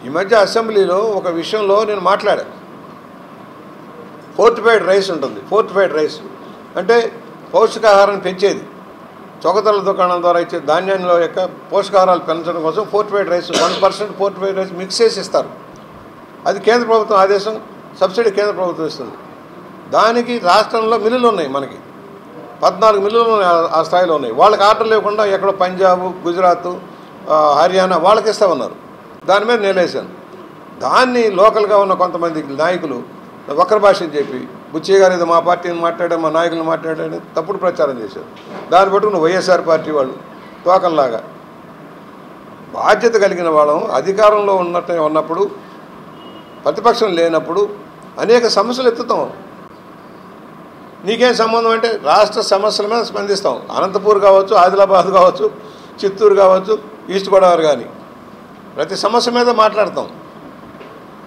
ఈ మధ్య అసెంబ్లీలో ఒక విషయంలో నేను మాట్లాడా. ఫోర్టిఫైడ్ రైస్ ఉంటుంది. ఫోర్టిఫైడ్ రైస్ అంటే పౌష్టికాహారాన్ని పెంచేది. చౌకధరల దుకాణాల ద్వారా ఇచ్చే ధాన్యంలో యొక్క పోషకాహారాలు పెంచడం కోసం fortified rice 1% fortified rice mix చేసి ఇస్తారు. అది కేంద్ర ప్రభుత్వం ఆదేశం, సబ్సిడీ కేంద్ర ప్రభుత్వం ఇస్తుంది. దానికి రాష్ట్రంలో మిల్లులు ఉన్నాయి. మనకి 14 మిల్లులు ఆ స్థాయిలో ఉన్నాయి. వాళ్ళకి ఆర్డర్ లేకుండా ఎక్కడో పంజాబ్, గుజరాత్, హర్యానా వాళ్ళకి ఇస్తామన్నారు. దాని మీద నిలేశాను. దాన్ని లోకల్గా ఉన్న కొంతమంది నాయకులు వక్ర భాషని చెప్పి బుచ్చయ్య గారు ఏదో మా పార్టీని మాట్లాడారు, మా నాయకులు మాట్లాడారని తప్పుడు ప్రచారం చేశారు. దాన్ని పట్టుకుని వైఎస్ఆర్ పార్టీ వాళ్ళు తోకల్లాగా బాధ్యత కలిగిన వాళ్ళం అధికారంలో ఉన్నప్పుడు ప్రతిపక్షం లేనప్పుడు అనేక సమస్యలు ఎత్తుతాం. నీకేం సంబంధం అంటే రాష్ట్ర సమస్యల మీద స్పందిస్తాం. అనంతపూర్ కావచ్చు, ఆదిలాబాద్ కావచ్చు, చిత్తూరు కావచ్చు, ఈస్ట్ గోదావరి కానీ ప్రతి సమస్య మీద మాట్లాడతాం.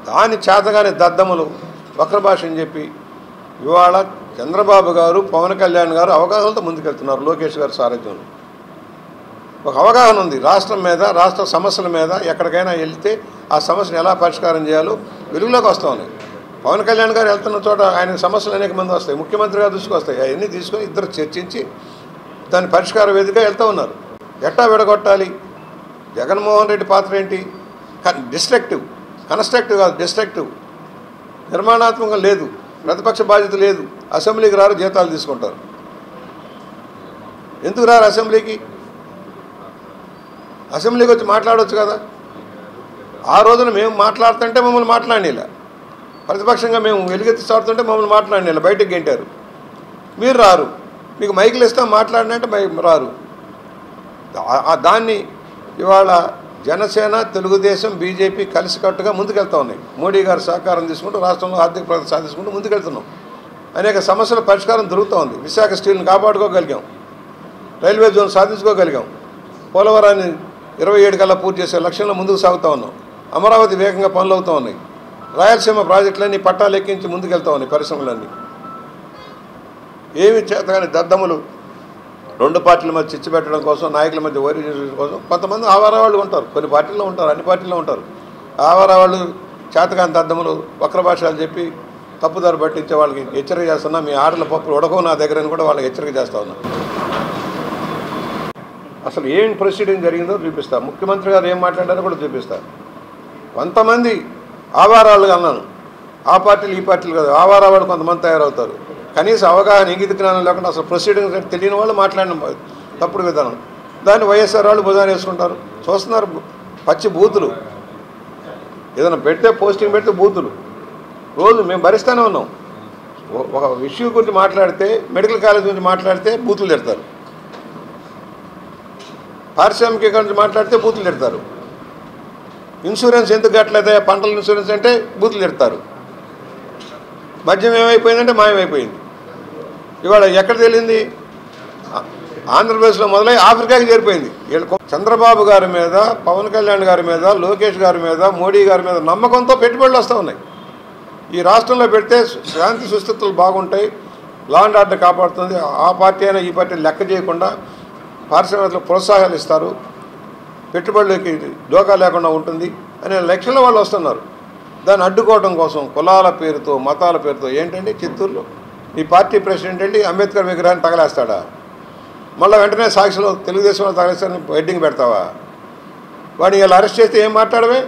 దాని చేతగానే దద్దములు వక్ర భాష అని చెప్పి ఇవాళ చంద్రబాబు గారు, పవన్ కళ్యాణ్ గారు అవగాహనతో ముందుకెళ్తున్నారు. లోకేష్ గారు సారథ్యంలో ఒక అవగాహన ఉంది రాష్ట్రం మీద, రాష్ట్ర సమస్యల మీద. ఎక్కడికైనా వెళ్తే ఆ సమస్యను ఎలా పరిష్కారం చేయాలో వెలుగులోకి వస్తూ ఉన్నాయి. పవన్ కళ్యాణ్ గారు వెళ్తున్న చోట ఆయన సమస్యలు అనేక మంది వస్తాయి, ముఖ్యమంత్రి గారు దృష్టికి వస్తాయి. అవన్నీ తీసుకొని ఇద్దరు చర్చించి దాని పరిష్కార వేదిక వెళ్తూ ఉన్నారు. ఎట్టా విడగొట్టాలి? జగన్మోహన్ రెడ్డి పాత్ర ఏంటి? డిస్ట్రక్టివ్, కన్స్ట్రక్టివ్ కాదు, డిస్ట్రక్టివ్. నిర్మాణాత్మకం లేదు, ప్రతిపక్ష బాధ్యత లేదు. అసెంబ్లీకి రారు, జీతాలు తీసుకుంటారు. ఎందుకు రారు అసెంబ్లీకి? అసెంబ్లీకి వచ్చి మాట్లాడవచ్చు కదా. ఆ రోజున మేము మాట్లాడుతుంటే మమ్మల్ని మాట్లాడేలా, ప్రతిపక్షంగా మేము వెలుగెత్తి చాడుతుంటే మమ్మల్ని మాట్లాడేలా బయటకు గెంటారు. మీరు రారు, మీకు మైకులు ఇస్తాం మాట్లాడినంటే రారు. దాన్ని ఇవాళ జనసేన, తెలుగుదేశం, బీజేపీ కలిసికట్టుగా ముందుకెళ్తా ఉన్నాయి. మోడీ గారు సహకారం తీసుకుంటూ రాష్ట్రంలో ఆర్థిక ప్రగతి సాధించుకుంటూ ముందుకెళ్తున్నాం. అనేక సమస్యల పరిష్కారం దొరుకుతూ ఉంది. విశాఖ స్టీల్ని కాపాడుకోగలిగాం, రైల్వే జోన్ సాధించుకోగలిగాం, పోలవరాన్ని 27 కల్లా పూర్తి చేసే లక్ష్యంలో ముందుకు సాగుతూ ఉన్నాం. అమరావతి వేగంగా పనులు అవుతూ ఉన్నాయి. రాయలసీమ ప్రాజెక్టులన్నీ పట్టాలు ఎక్కించి ముందుకెళ్తా ఉన్నాయి. పరిశ్రమలన్నీ ఏమి చేతగాని దద్దములు రెండు పార్టీల మధ్య చిచ్చు పెట్టడం కోసం, నాయకుల మధ్య వైరి చేయడం కోసం కొంతమంది ఆవారా వాళ్ళు ఉంటారు. కొన్ని పార్టీల్లో ఉంటారు, అన్ని పార్టీల్లో ఉంటారు. ఆవారా వాళ్ళు చేతగాని దద్దములు వక్ర భాషలు చెప్పి తప్పుదారి పట్టించే వాళ్ళకి హెచ్చరిక చేస్తున్నా. మీ ఆడల పప్పులు ఉడకవు నా దగ్గర కూడా వాళ్ళకి హెచ్చరిక చేస్తా ఉన్నా. అసలు ఏం ప్రొసీడింగ్ జరిగిందో చూపిస్తా. ముఖ్యమంత్రి గారు ఏం మాట్లాడారో కూడా చూపిస్తా. కొంతమంది ఆవారాలుగా అన్నాను, ఆ పార్టీలు ఈ పార్టీలు కాదు, ఆవారా వాళ్ళు కొంతమంది తయారవుతారు. కనీసం అవగాహన, ఇంగిత జ్ఞానం లేకుండా అసలు ప్రొసీడింగ్ తెలియని వాళ్ళు మాట్లాడిన తప్పుడు విధానం. దాన్ని వైఎస్ఆర్ వాళ్ళు భుజాన్ని వేసుకుంటారు. చూస్తున్నారు పచ్చి బూతులు. ఏదైనా పెడితే పోస్టింగ్ పెడితే బూతులు రోజు మేము భరిస్తూనే ఉన్నాం. ఒక విషయం గురించి మాట్లాడితే, మెడికల్ కాలేజ్ గురించి మాట్లాడితే బూతులు తిడతారు, పారిశ్రామిక గురించి మాట్లాడితే బూతులు తిడతారు, ఇన్సూరెన్స్ ఎందుకు కట్టలేదా పంటల ఇన్సూరెన్స్ అంటే బూతులు తిడతారు, మద్యం ఏమైపోయిందంటే మాయమైపోయింది. ఇవాళ ఎక్కడ తెలియంది? ఆంధ్రప్రదేశ్లో మొదలై ఆఫ్రికాకి చేరిపోయింది. చంద్రబాబు గారి మీద, పవన్ కళ్యాణ్ గారి మీద, లోకేష్ గారి మీద, మోడీ గారి మీద నమ్మకంతో పెట్టుబడులు వస్తూ ఉన్నాయి. ఈ రాష్ట్రంలో పెడితే శాంతి సుస్థితులు బాగుంటాయి, లా అండ్ ఆర్డర్ కాపాడుతుంది. ఆ పార్టీ అయినా ఈ పార్టీ లెక్క చేయకుండా పారిశ్రామికలకు ప్రోత్సాహాలు ఇస్తారు, పెట్టుబడులకి డోకా లేకుండా ఉంటుంది అనే లక్ష్యంలో వాళ్ళు వస్తున్నారు. దాన్ని అడ్డుకోవడం కోసం కులాల పేరుతో, మతాల పేరుతో. ఏంటండి చిత్తూరులో ఈ పార్టీ ప్రెసిడెంట్ ఏంటి అంబేద్కర్ విగ్రహాన్ని తగలేస్తాడా? మళ్ళీ వెంటనే సాక్షిలో తెలుగుదేశంలో తగలేస్తారని హెడ్డింగ్ పెడతావా? వాడిని ఇలా అరెస్ట్ చేస్తే ఏం మాట్లాడవే?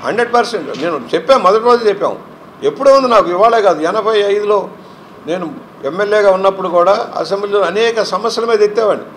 100% నేను చెప్పాను, మొదటి రోజు చెప్పాం. ఎప్పుడో ఉంది నాకు, ఇవాళే కాదు. 85లో నేను ఎమ్మెల్యేగా ఉన్నప్పుడు కూడా అసెంబ్లీలో అనేక సమస్యల మీద ఎత్తేవాడిని.